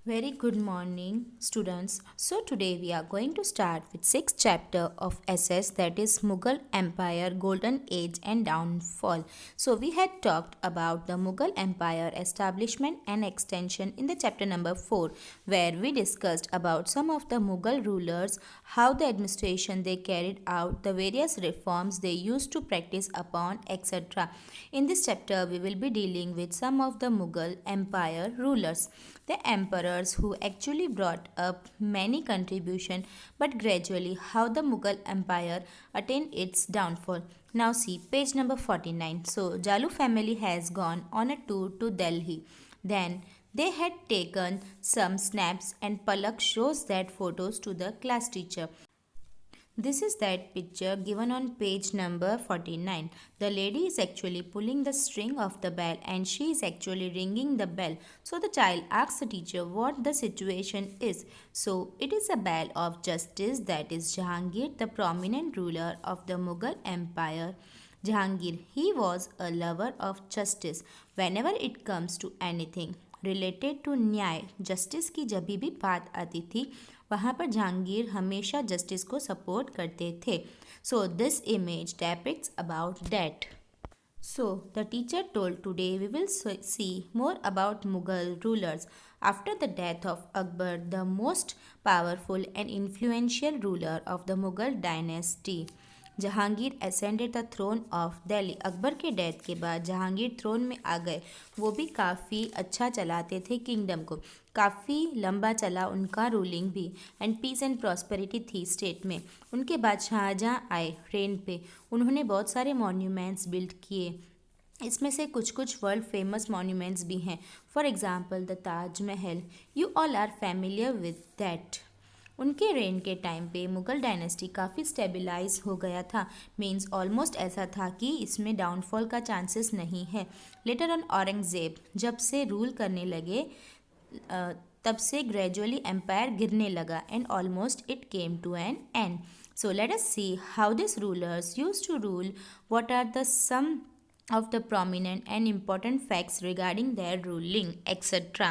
Very good morning, students. So today we are going to start with sixth chapter of SS, that is Mughal Empire, Golden Age and Downfall. So we had talked about the Mughal Empire establishment and extension in the chapter number 4, where we discussed about some of the Mughal rulers, how the administration they carried out, the various reforms they used to practice upon, etc. In this chapter we will be dealing with some of the Mughal Empire rulers, the emperors who actually brought up many contributions, but gradually how the Mughal Empire attained its downfall. Now see page number 49. So Jalu family has gone on a tour to Delhi. Then they had taken some snaps and Palak shows that photos to the class teacher. This is that picture given on page number 49. The lady is actually pulling the string of the bell and she is actually ringing the bell. So the child asks the teacher what the situation is. So it is a bell of justice, that is Jahangir, the prominent ruler of the Mughal Empire. Jahangir, he was a lover of justice whenever it comes to anything related to न्याय, justice की जब भी बात आती थी वहाँ पर जहांगीर हमेशा जस्टिस को सपोर्ट करते थे. So this image depicts about that. So, the teacher told today we will see more about Mughal rulers. After the death of Akbar, the most powerful and influential ruler of the Mughal dynasty, Jahangir ascended the throne of Delhi. Akbar के death के बाद Jahangir throne में आ गए. वो भी काफ़ी अच्छा चलाते थे किंगडम को, काफ़ी लंबा चला उनका रूलिंग भी, एंड पीस एंड प्रॉस्पेरिटी थी स्टेट में. उनके बाद शाहजहाँ आए रेन पे. उन्होंने बहुत सारे मॉन्यूमेंट्स बिल्ड किए. इसमें से कुछ कुछ वर्ल्ड फेमस मॉन्यूमेंट्स भी हैं. For example the Taj Mahal. You all are familiar with that. उनके रेन के टाइम पे मुग़ल डायनेस्टी काफ़ी स्टेबलाइज हो गया था. मीन्स ऑलमोस्ट ऐसा था कि इसमें डाउनफॉल का चांसेस नहीं है. लेटर ऑन औरंगज़ेब जब से रूल करने लगे तब से ग्रेजुअली एम्पायर गिरने लगा and almost it came to an end. So let us see how this rulers used to rule, what are the some of the prominent and important facts regarding their ruling, etc.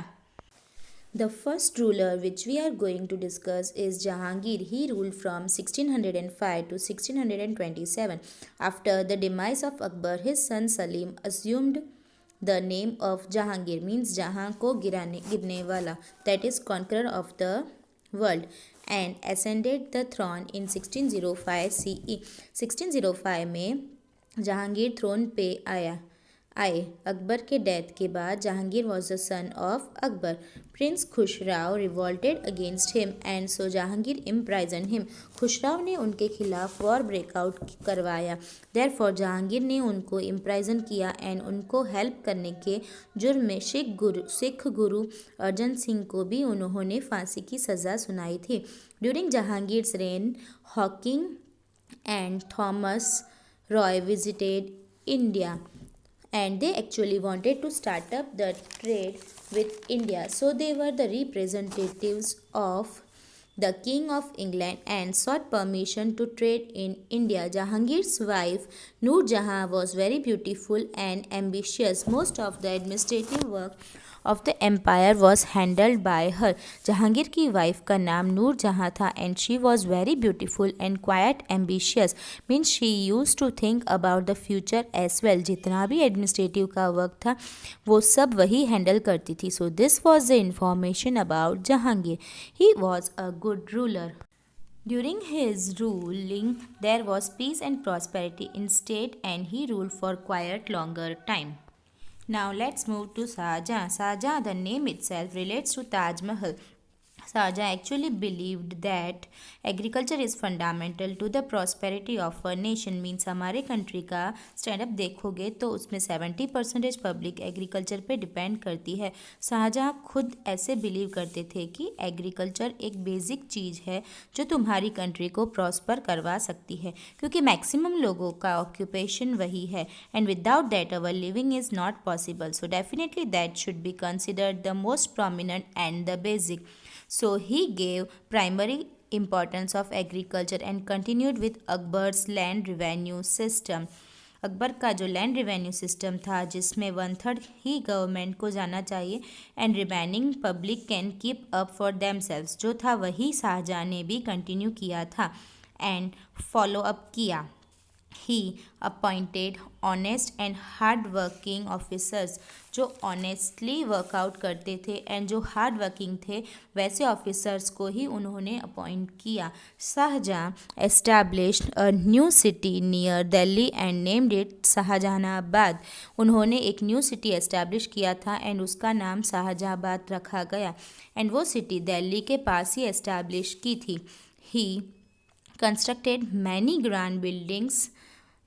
The first ruler which we are going to discuss is Jahangir. He ruled from 1605 to 1627. After the demise of Akbar, his son Salim assumed the name of Jahangir, means Jahan ko girne wala, that is conqueror of the world, and ascended the throne in 1605 CE. 1605 में Jahangir throne पे आए. अकबर के death के बाद Jahangir was the son of Akbar. Prince Khusrau revolted against him and so Jahangir imprison him. Khusrau ने उनके खिलाफ war breakout करवाया. देयरफॉर जहांगीर ने उनको इम्प्राइजन किया एंड उनको हेल्प करने के जुर्म में सिख गुरु अर्जन सिंह को भी उन्होंने फांसी की सज़ा सुनाई थी. During Jahangir's reign Hawking and Thomas Roy visited India and they actually wanted to start up the trade with India. So they were the representatives of the King of England and sought permission to trade in India. Jahangir's wife Noor Jahan was very beautiful and ambitious. Most of the administrative work of the empire was handled by her. Jahangir की wife का नाम नूर जहाँ था and she was very beautiful and quite ambitious. Means she use to think about the future as well. जितना भी administrative का work था वो सब वही हैंडल करती थी. So this was the information about Jahangir. He was a good ruler. During his ruling, there was peace and prosperity in state and he ruled for quite longer time. Now let's move to Shahjahan. Shahjahan, the name itself relates to Taj Mahal. Shahjahan actually believed that agriculture is fundamental to the prosperity of a nation. Means हमारे country का stand up देखोगे तो उसमें 70% public agriculture पे depend करती है. शाहजहाँ खुद ऐसे बिलीव करते थे कि एग्रीकल्चर एक बेसिक चीज़ है जो तुम्हारी कंट्री को प्रॉस्पर करवा सकती है, क्योंकि मैक्सिमम लोगों का ऑक्यूपेशन वही है and without that our living is not possible. So definitely that should be considered the most prominent and the basic. So he gave primary importance of agriculture and continued with Akbar's land revenue system. Akbar का जो land revenue system था जिसमें 1/3 ही government को जाना चाहिए and remaining public can keep up for themselves, जो था वही शाहजहाँ ने भी कंटिन्यू किया था एंड फॉलो अप किया। ही appointed honest and hard working officers, जो ऑनेस्टली वर्कआउट करते थे एंड जो हार्ड वर्किंग थे वैसे ऑफिसर्स को ही उन्होंने अपॉइंट किया। Shahjahan established a new city near Delhi and named it Shahjahanabad. उन्होंने एक न्यू सिटी एस्टैब्लिश किया था एंड उसका नाम शाहजहाबाद रखा गया एंड वो सिटी दिल्ली के पास ही एस्टैब्लिश की थी। He constructed many grand buildings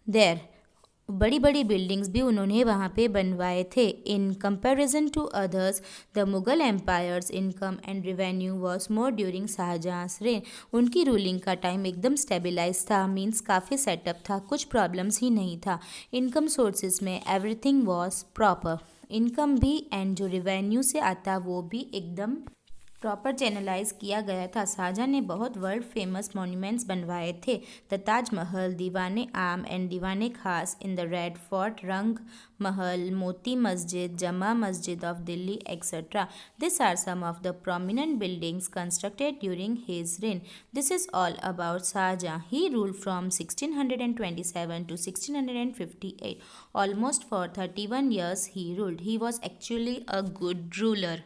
there, बड़ी बड़ी बिल्डिंग्स भी उन्होंने वहाँ पे बनवाए थे। In comparison to others the Mughal empire's income and revenue was more during शाहजहाँस रेन। उनकी रूलिंग का टाइम एकदम स्टेबलाइज था, मीन्स काफ़ी सेटअप था, कुछ प्रॉब्लम्स ही नहीं था। इनकम सोर्सेज में एवरीथिंग वॉज प्रॉपर, इनकम भी एंड जो रेवेन्यू से आता वो भी एकदम प्रॉपर चैनलाइज किया गया था। शाहजहाँ ने बहुत वर्ल्ड फेमस मॉन्यूमेंट्स बनवाए थे, द ताजमहल, दीवाने आम एंड दीवाने खास इन द रेड फोर्ट, रंग महल, मोती Masjid, Jama Masjid of Delhi etcetera. This are some of the prominent buildings constructed during his reign. This is all about Shahjahan. He ruled from 1627 to 1658. Almost for 31 years he ruled. He was actually a good ruler.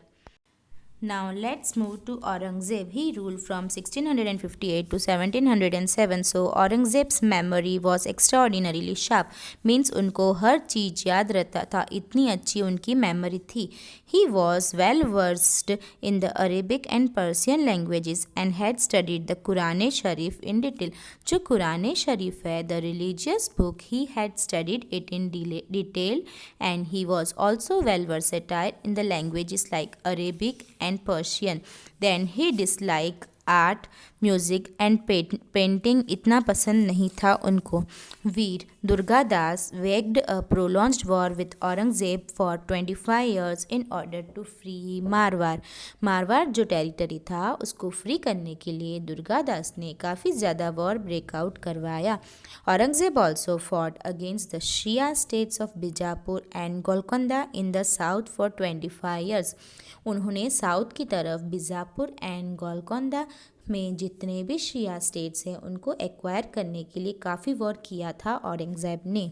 Now let's move to Aurangzeb. He ruled from 1658 to 1707. So Aurangzeb's memory was extraordinarily sharp. Means उनको हर चीज़ याद रहता था, इतनी अच्छी उनकी memory थी. He was well versed in the Arabic and Persian languages and had studied the Quran Sharif in detail. जो कुरान शरीफ है, the religious book, he had studied it in detail and he was also well versatile in the languages like Arabic and Persian. Then he disliked art, music and painting इतना पसंद नहीं था उनको. Veer Durgadas waged a prolonged war with Aurangzeb for 25 years in order to free Marwar. Marwar जो territory था उसको free करने के लिए दुर्गादास ने काफ़ी ज़्यादा वॉर ब्रेकआउट करवाया. Aurangzeb also fought against the Shia states of Bijapur and Golconda in the south for 25 years. उन्होंने साउथ की तरफ बीजापुर एंड गोलकोंडा में जितने भी शिया स्टेट्स हैं उनको एक्वायर करने के लिए काफ़ी वॉर किया था औरंगज़ेब ने.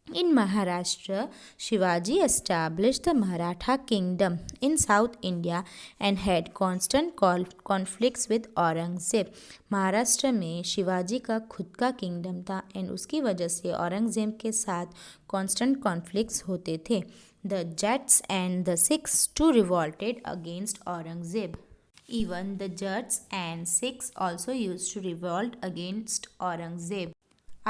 In Maharashtra Shivaji established the Maratha kingdom in south India and had constant conflicts with Aurangzeb. Maharashtra में शिवाजी का खुद का किंगडम था एंड उसकी वजह से औरंगज़ेब के साथ कॉन्स्टेंट कॉन्फ्लिक्ट्स होते थे. The Jats and the Sikhs too revolted against Aurangzeb. Even the Jats and Sikhs also used to revolt against Aurangzeb.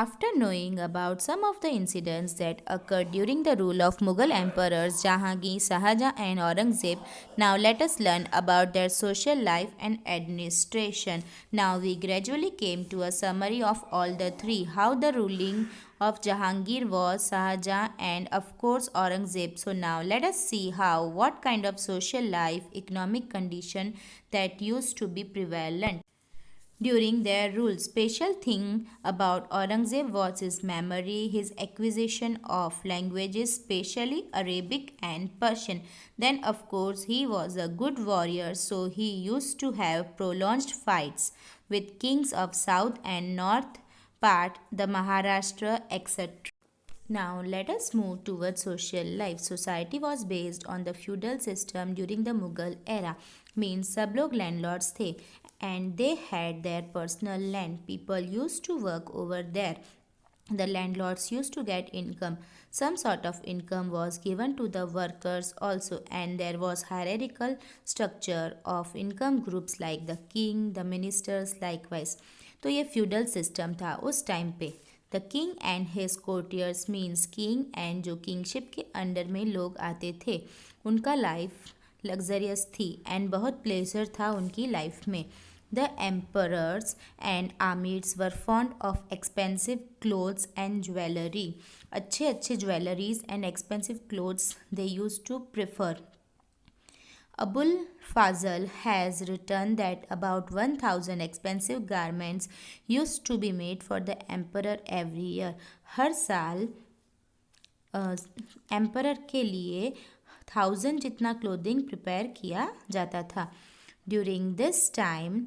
After knowing about some of the incidents that occurred during the rule of Mughal emperors Jahangir, Shahjahan and Aurangzeb, now let us learn about their social life and administration. Now we gradually came to a summary of all the three, how the ruling of Jahangir was, Shahjahan and of course Aurangzeb. So now let us see what kind of social life, economic condition that used to be prevalent during their rule. Special thing about Aurangzeb was his memory, his acquisition of languages, especially Arabic and Persian. Then of course he was a good warrior, so he used to have prolonged fights with kings of south and north part, the Maharashtra, etc. Now let us move towards social life. Society was based on the feudal system during the Mughal era. Means सब लोग landlords थे and they had their personal land. People used to work over there. The landlords used to get income. Some sort of income was given to the workers also, and there was hierarchical structure of income groups like the king, the ministers likewise. तो ये feudal system था उस time पे. The king and his courtiers means king and जो kingship के under में लोग आते थे उनका लाइफ लग्जरियस थी एंड बहुत प्लेजर था उनकी लाइफ में. The emperors and amirs were fond of expensive clothes and jewellery. अच्छे अच्छे jewelleries and expensive clothes they used to prefer. Abul Fazl has written that about 1000 expensive garments used to be made for the emperor every year. हर साल emperor के लिए 1000 जितना clothing prepare किया जाता था। During this time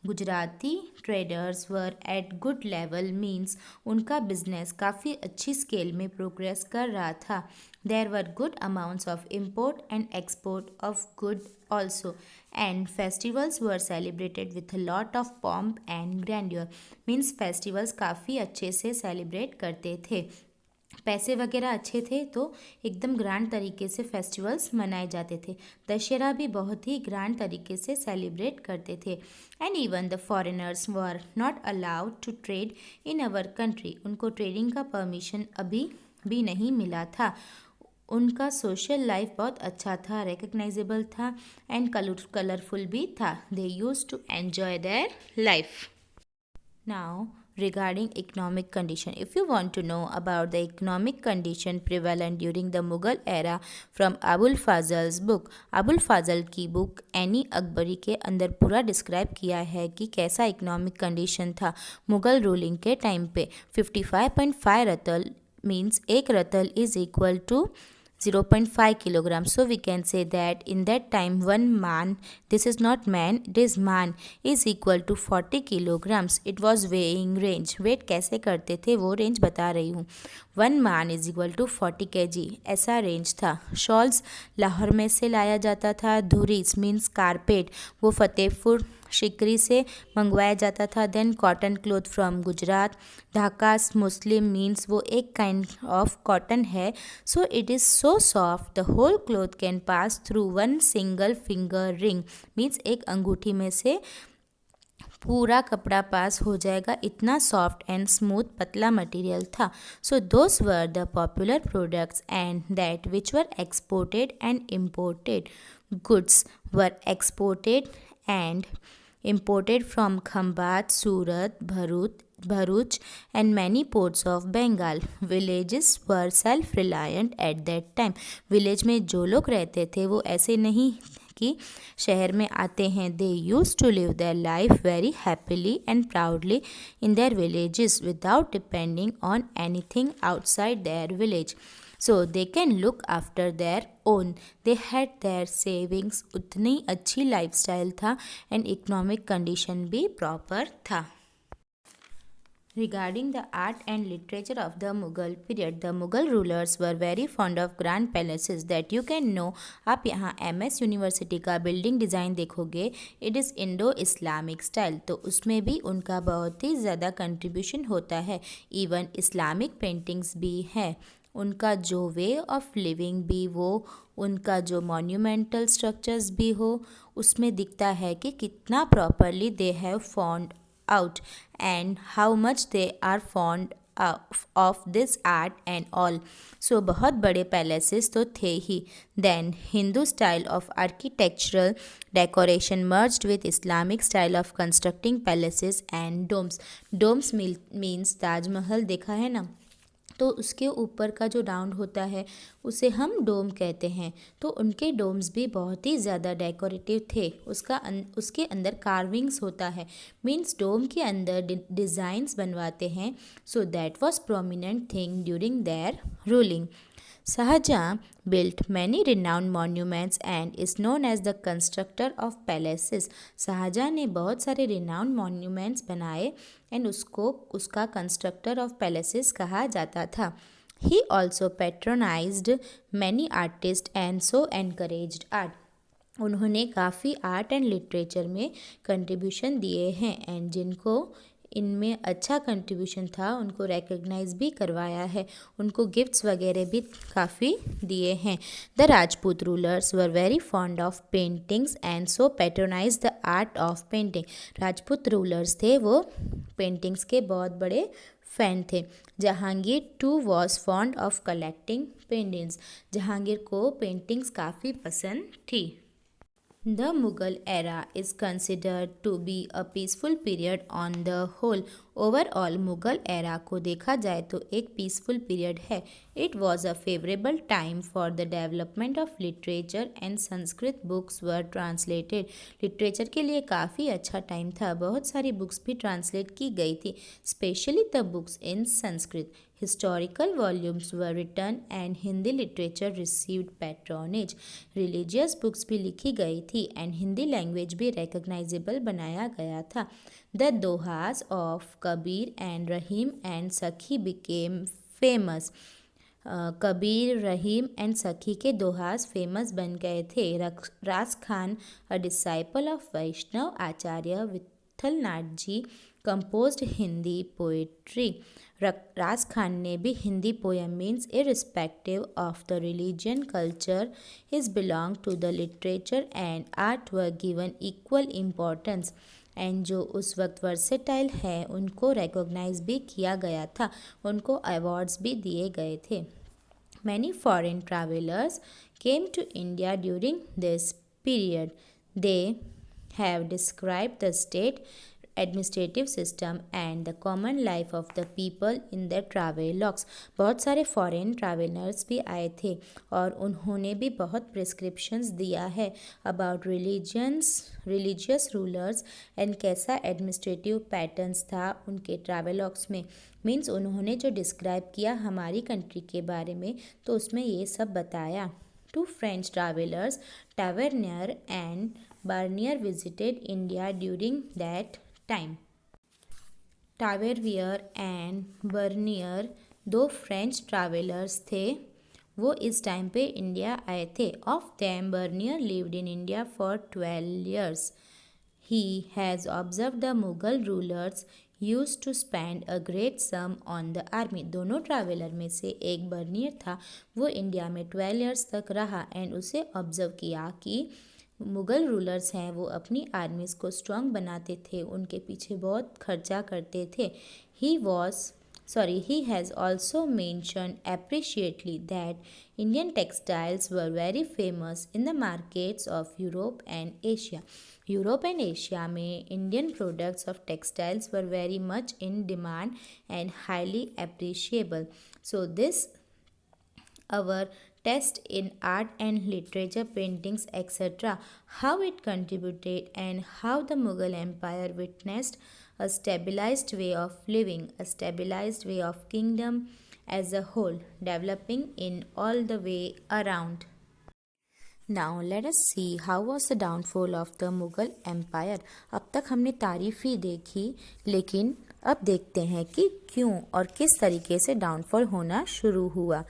Gujarati traders were at good level, means उनका business काफ़ी अच्छी स्केल में प्रोग्रेस कर रहा था। There were good amounts of import and export of good also, and festivals were celebrated with a lot of pomp and grandeur, means festivals काफ़ी अच्छे से सेलिब्रेट करते थे। पैसे वगैरह अच्छे थे तो एकदम ग्रैंड तरीके से फेस्टिवल्स मनाए जाते थे। दशहरा भी बहुत ही ग्रैंड तरीके से सेलिब्रेट करते थे। And even the foreigners were not allowed to trade in our country, उनको ट्रेडिंग का परमिशन अभी भी नहीं मिला था। उनका सोशल लाइफ बहुत अच्छा था, रिकग्नाइजेबल था एंड कलरफुल भी था। They used to enjoy their life. Now, regarding economic condition, if you want to know about the economic condition prevalent during the Mughal era from Abul Fazl's book, Abul Fazl की book any Akbari के अंदर पूरा describe किया है कि कैसा economic condition था Mughal ruling के टाइम पे। 55.5 रतल मीन्स एक रतल is equal to 0.5 kilogram. So we can say that in that time one man, this is not man, it is man, is equal to 40 kilograms. It was weighing range. Weight कैसे करते थे वो range बता रही हूँ। 1 man is equal to 40 kg, ऐसा range था। Shawls Lahore में से लाया जाता था। धुरीस मीन्स कारपेट, वो फतेहपुर शिकरी से मंगवाया जाता था। Then cotton cloth from Gujarat. Dhaka's muslin means वो एक काइंड ऑफ कॉटन है। So it is so soft the whole cloth can pass through one single finger ring, means एक अंगूठी में से पूरा कपड़ा पास हो जाएगा, इतना सॉफ्ट एंड स्मूथ पतला मटेरियल था। So those were the popular products and that which were exported and imported goods were exported and imported from Khambat, Surat, Bharuch and many ports of Bengal. Villages were self-reliant at that time. Village में जो लोग रहते थे वो ऐसे नहीं कि शहर में आते हैं। They used to live their life very happily and proudly in their villages without depending on anything outside their village. So they can look after their own. They had their savings. उतनी अच्छी lifestyle था and economic condition भी proper था। Regarding the art and literature of the Mughal period, the Mughal rulers were very fond of grand palaces that you can know. आप यहाँ MS university का building design देखोगे, it is Indo Islamic style, तो उसमें भी उनका बहुत ही ज़्यादा कंट्रीब्यूशन होता है। इवन इस्लामिक पेंटिंग्स भी हैं। उनका जो वे ऑफ लिविंग भी वो, उनका जो मॉन्यूमेंटल स्ट्रक्चर्स भी हो, उसमें दिखता है कि कितना properly they have found out and how much they are fond of this art and all. So बहुत बड़े पैलेसेस तो थे ही। Then Hindu style of architectural decoration merged with Islamic style of constructing palaces and domes. Domes means Taj Mahal देखा है ना, तो उसके ऊपर का जो राउंड होता है उसे हम डोम कहते हैं। तो उनके डोम्स भी बहुत ही ज़्यादा डेकोरेटिव थे। उसके अंदर कार्विंग्स होता है, मीन्स डोम के अंदर डिज़ाइंस बनवाते हैं। So that was prominent thing during their ruling. Shahjahan built many renowned monuments and is known as the constructor of palaces. Shahjahan ने बहुत सारे renowned monuments बनाए एंड उसका constructor of palaces कहा जाता था। He also patronized many artists and so encouraged art. उन्होंने काफ़ी आर्ट एंड लिटरेचर में कंट्रीब्यूशन दिए हैं एंड जिनको इनमें अच्छा कंट्रीब्यूशन था उनको रिकग्नाइज भी करवाया है, उनको गिफ्ट्स वगैरह भी काफ़ी दिए हैं। The Rajput rulers were very fond of paintings and so patronise the art of painting. Rajput rulers थे वो पेंटिंग्स के बहुत बड़े फैन थे। Jahangir too was fond of collecting paintings. Jahangir को पेंटिंग्स काफ़ी पसंद थी। The Mughal era is considered to be a peaceful period on the whole. Overall Mughal era को देखा जाए तो एक पीसफुल पीरियड है। It was a favourable time for the development of literature and Sanskrit books were translated. Literature के लिए काफ़ी अच्छा टाइम था, बहुत सारी बुक्स भी ट्रांसलेट की गई थी, specially the books in Sanskrit. Historical volumes were written and Hindi literature received patronage. Religious books भी लिखी गई थी and हिंदी लैंग्वेज भी recognizable बनाया गया था. The dohas of Kabir and Rahim and Sakhi became famous. Kabir, Rahim and Sakhi के दोहास फेमस बन गए थे. Raj Khan, a disciple of Vaishnav Acharya Vithalnath ji, composed Hindi poetry. Raj Khan ने भी Hindi poem means irrespective of the religion, culture, his belong to the literature and art were given equal importance. And जो उस वक्त versatile है उनको रिकॉग्नाइज भी किया गया था, उनको अवार्ड्स भी दिए गए थे. Many foreign travelers came to India during this period. They have described the state administrative system and the common life of the people in the travelogues. बहुत सारे फॉरेन ट्रैवलर्स भी आए थे और उन्होंने भी बहुत प्रिस्क्रिप्शंस दिया है अबाउट रिलीजियस रूलर्स एंड कैसा एडमिनिस्ट्रेटिव पैटर्न्स था उनके ट्रैवलॉग्स में. मीन्स उन्होंने जो डिस्क्राइब किया हमारी कंट्री के बारे में तो उसमें ये सब बताया. Two French travelers, Tavernier and Bernier, visited India during that time. Tavernier and Bernier दो फ्रेंच ट्रैवलर्स थे, वो इस टाइम पे इंडिया आए थे. Of them Bernier lived in India for 12 years. He has observed the Mughal rulers used to spend a great sum on the army. दोनों traveller में से एक बर्नियर था, वो इंडिया में 12 years तक रहा एंड उसे ऑब्जर्व किया कि मुग़ल रूलर्स हैं वो अपनी आर्मीज़ को स्ट्रॉन्ग बनाते थे, उनके पीछे बहुत खर्चा करते थे. He has also mentioned appreciately that Indian textiles were very famous in the markets of Europe and Asia. Europe and Asia में Indian products of textiles were very much in demand and highly appreciable. So this our test in art and literature, paintings, etc., how it contributed and how the Mughal Empire witnessed a stabilized way of living, a stabilized way of kingdom as a whole, developing in all the way around. Now let us see how was the downfall of the Mughal Empire. अब तक हमने तारीफ ही देखी, लेकिन अब देखते हैं कि क्यों और किस तरीके से डाउनफॉल होना शुरू हुआ.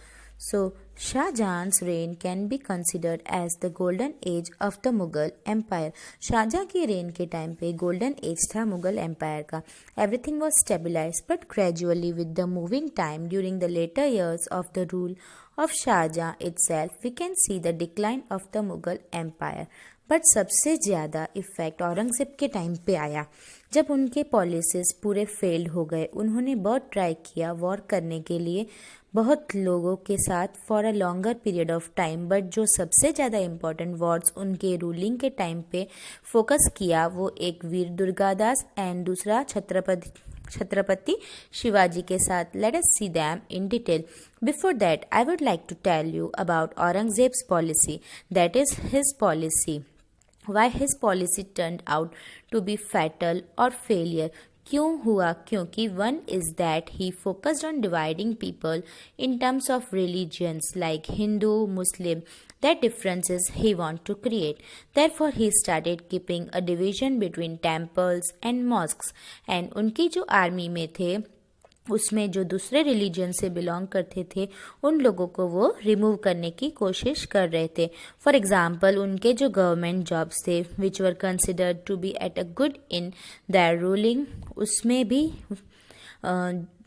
So, Shah Jahan's reign can be considered as the golden age of the Mughal Empire. Shahjahan की रेन के टाइम पे गोल्डन एज था मुगल एम्पायर का. Everything was stabilized, but gradually with the moving time during the later years of the rule of Shah Jahan itself, we can see the decline of the Mughal Empire. But सबसे ज़्यादा effect Aurangzeb के time पे आया, जब उनके policies पूरे failed हो गए. उन्होंने बहुत ट्राई किया वॉर करने के लिए बहुत लोगों के साथ for a longer period of time, but जो सबसे ज़्यादा इम्पॉर्टेंट वॉर्स उनके रूलिंग के टाइम पे फोकस किया वो एक वीर दुर्गादास एंड दूसरा छत्रपति शिवाजी के साथ. Let us see them in detail. Before that I would like to tell you about Aurangzeb's policy, that is his policy. Why his policy turned out to be fatal or failure. क्यों हुआ? क्योंकि one is that he focused on dividing people in terms of religions like Hindu, Muslim, that differences he want to create. Therefore he started keeping a division between temples and mosques. And उनकी जो army में थे उसमें जो दूसरे religion से belong करते थे उन लोगों को वो रिमूव करने की कोशिश कर रहे थे. फॉर एग्जांपल उनके जो गवर्नमेंट जॉब्स थे which were considered to be at a good in their ruling, उसमें भी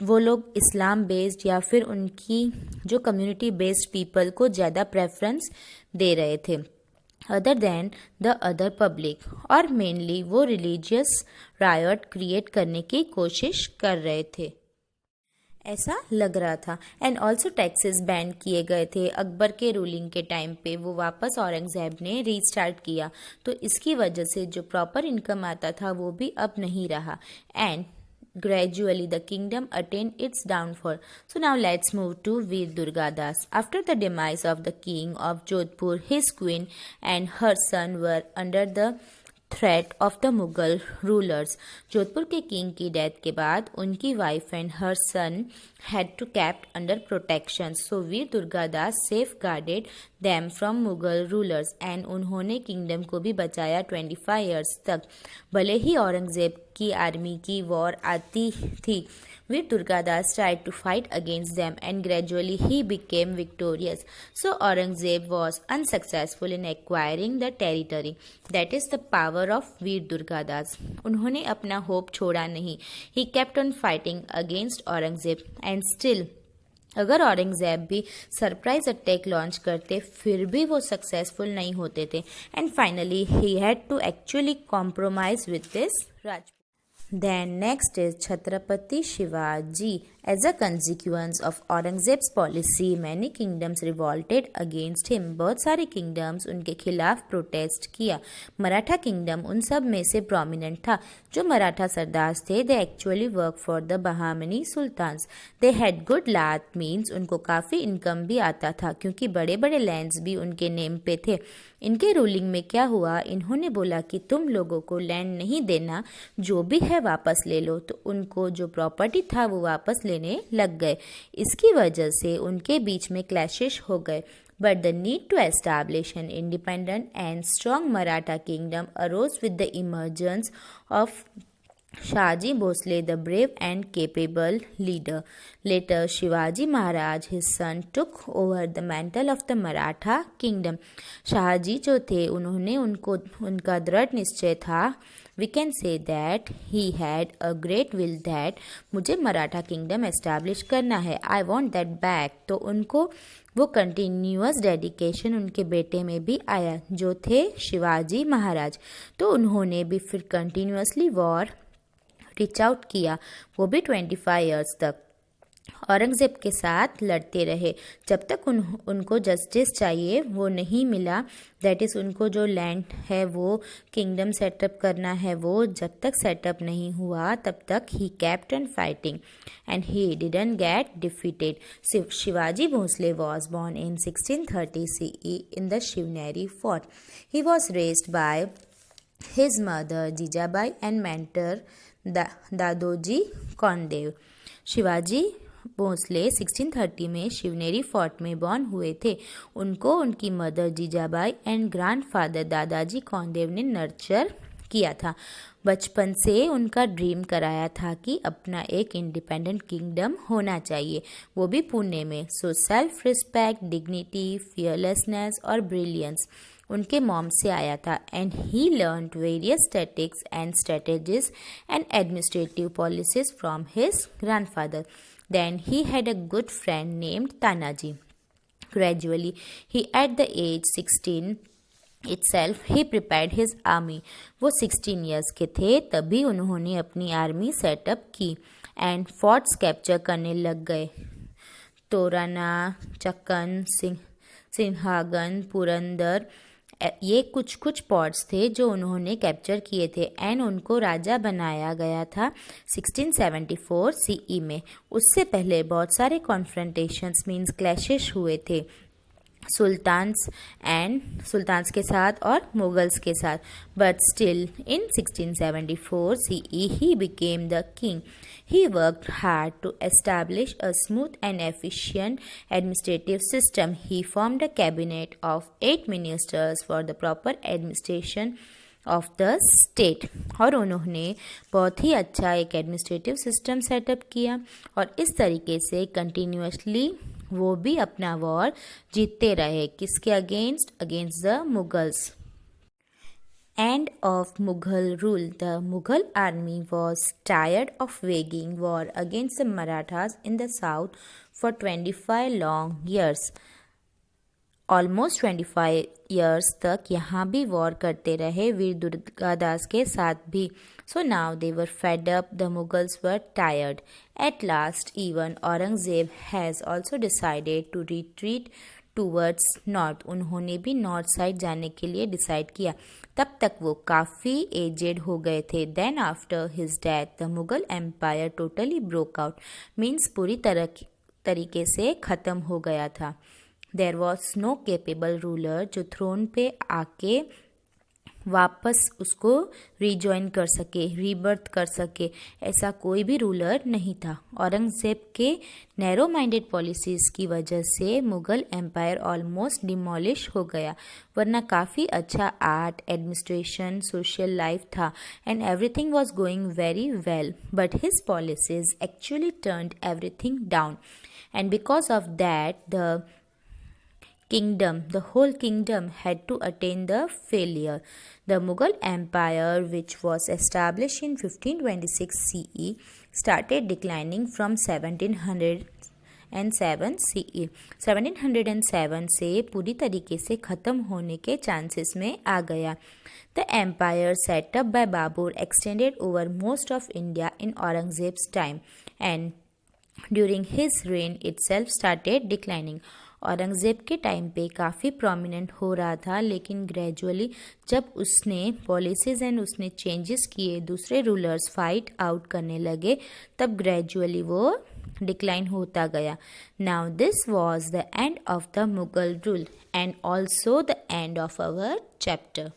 वो लोग इस्लाम बेस्ड या फिर उनकी जो कम्युनिटी बेस्ड पीपल को ज़्यादा प्रेफरेंस दे रहे थे other than the other public, और मेनली वो रिलीजियस रायट क्रिएट करने की कोशिश कर रहे थे, ऐसा लग रहा था. एंड ऑल्सो टैक्सेस बैन किए गए थे अकबर के रूलिंग के टाइम पे, वो वापस औरंगज़ेब ने रीस्टार्ट किया, तो इसकी वजह से जो प्रॉपर इनकम आता था वो भी अब नहीं रहा. And Gradually, the kingdom attained its downfall. So now let's move to Veer Durgadas. After the demise of the king of Jodhpur, his queen and her son were under the threat of the Mughal rulers. Jodhpur के king की death के बाद उनकी wife and her son had to kept under protection. So Veer Durgadas safeguarded them from Mughal rulers and उन्होंने kingdom को भी बचाया 25 years तक. भले ही औरंगजेब की आर्मी की वॉर आती थी, Veer Durgadas tried to fight against them and gradually he became victorious. So Aurangzeb was unsuccessful in acquiring the territory. That is the power of Veer Durgadas. उन्होंने अपना होप छोड़ा नहीं. He kept on fighting against Aurangzeb and still अगर औरंगजेब भी surprise attack launch करते फिर भी वो सक्सेसफुल नहीं होते थे. And finally he had to actually compromise with this Rajput. Then next is Chatrapati Shivaji. As a consequence of Aurangzeb's policy, many kingdoms revolted against him. बहुत सारे kingdoms उनके खिलाफ protest किया. मराठा kingdom उन सब में से prominent था. जो मराठा सरदार थे, they actually worked for the Bahmani sultans. They had good land, means उनको काफ़ी इनकम भी आता था क्योंकि बड़े बड़े लैंड्स भी उनके नेम पे थे. इनके रूलिंग में क्या हुआ, इन्होंने बोला कि तुम लोगों को लैंड नहीं देना, जो भी है वापस ले लो. तो उनको जो प्रॉपर्टी था वो वापस लेने लग गए. इसकी वजह से उनके बीच में क्लैशेस हो गए. But the need to establish an independent and strong Maratha kingdom arose with the emergence of Shahaji Bhosle, the brave and capable leader. Later, Shivaji Maharaj, his son, took over the mantle of the Maratha kingdom. Shahaji जो थे उन्होंने उनका दृढ़ निश्चय था. We can say that he had a great will that मुझे Maratha kingdom establish करना है. I want that back. तो उनको वो कंटिन्यूअस डेडिकेशन उनके बेटे में भी आया जो थे शिवाजी महाराज. तो उन्होंने भी फिर कंटिन्यूअसली वॉर रीच आउट किया, वो भी 25 ईयर्स तक. औरंगजेब के साथ लड़ते रहे जब तक उनको जस्टिस चाहिए वो नहीं मिला. दैट इज़ उनको जो लैंड है वो किंगडम सेटअप करना है, वो जब तक सेटअप नहीं हुआ तब तक he kept on fighting and he didn't get defeated. Shivaji Bhosale was born in 1630 CE in the Shivneri fort. He was raised by his mother Jijabai and mentor Dadoji Konddev. Shivaji Bhosale 1630 में शिवनेरी फोर्ट में बॉर्न हुए थे. उनको उनकी मदर जीजाबाई एंड ग्रैंडफादर दादाजी कौंडेव ने nurture किया था. बचपन से उनका ड्रीम कराया था कि अपना एक इंडिपेंडेंट किंगडम होना चाहिए, वो भी पुणे में. So self respect, dignity, fearlessness और ब्रिलियंस उनके मॉम से आया था. And he learned various tactics and strategies and administrative policies from his grandfather. Then he had a good friend named Tanaji. Gradually, he at the age 16 itself he prepared his army. वो 16 years के थे तभी उन्होंने अपनी army setup की and forts capture करने लग गए. तोराना, चक्कन, सिंहागन, पुरंदर, ये कुछ पॉट्स थे जो उन्होंने कैप्चर किए थे एंड उनको राजा बनाया गया था 1674 CE में. उससे पहले बहुत सारे कॉन्फ्रंटेशंस मीन्स क्लैशेस हुए थे सुल्तान्स के साथ और मुगल्स के साथ. But still in 1674 CE he became the king. He worked hard to establish a smooth and efficient administrative system. He formed a cabinet of 8 ministers for the proper administration of the state. और उन्होंने बहुत ही अच्छा एक administrative system setup किया और इस तरीके से कंटिन्यूसली वो भी अपना वॉर जीतते रहे. किसके against the Mughals. End of Mughal rule. The Mughal army was tired of waging war against the Marathas in the south for 25 long years. Almost 25 years तक यहाँ भी वॉर करते रहे वीर दुर्गादास के साथ भी. So now they were fed up, the Mughals were tired. At last, even Aurangzeb has also decided to retreat towards north. उन्होंने भी नॉर्थ साइड जाने के लिए डिसाइड किया। तब तक वो काफ़ी एजेड हो गए थे। Then after his death the Mughal empire totally broke out, means पूरी तरीके से ख़त्म हो गया था। There was no capable ruler जो थ्रोन पे आके वापस उसको रिजॉइन कर सके, रीबर्थ कर सके, ऐसा कोई भी रूलर नहीं था। औरंगजेब के नैरो माइंडेड पॉलिसीज़ की वजह से मुग़ल एम्पायर ऑलमोस्ट डिमोलिश हो गया, वरना काफ़ी अच्छा आर्ट, एडमिनिस्ट्रेशन, सोशल लाइफ था and everything was going very well, but his policies actually turned everything down and because of that the whole kingdom had to attain the failure. The Mughal Empire, which was established in 1526 CE, started declining from 1707 CE. 1707 से पूरी तरीके से ख़त्म होने के chances में आ गया. The empire set up by Babur extended over most of India in Aurangzeb's time, and during his reign itself started declining. Aurangzeb के टाइम पे काफ़ी प्रोमिनेंट हो रहा था, लेकिन ग्रेजुअली जब उसने पॉलिसीज़ एंड उसने चेंजेस किए, दूसरे रूलर्स फाइट आउट करने लगे, तब ग्रेजुअली वो डिक्लाइन होता गया. Now this was the end of the Mughal rule and also the end of our chapter.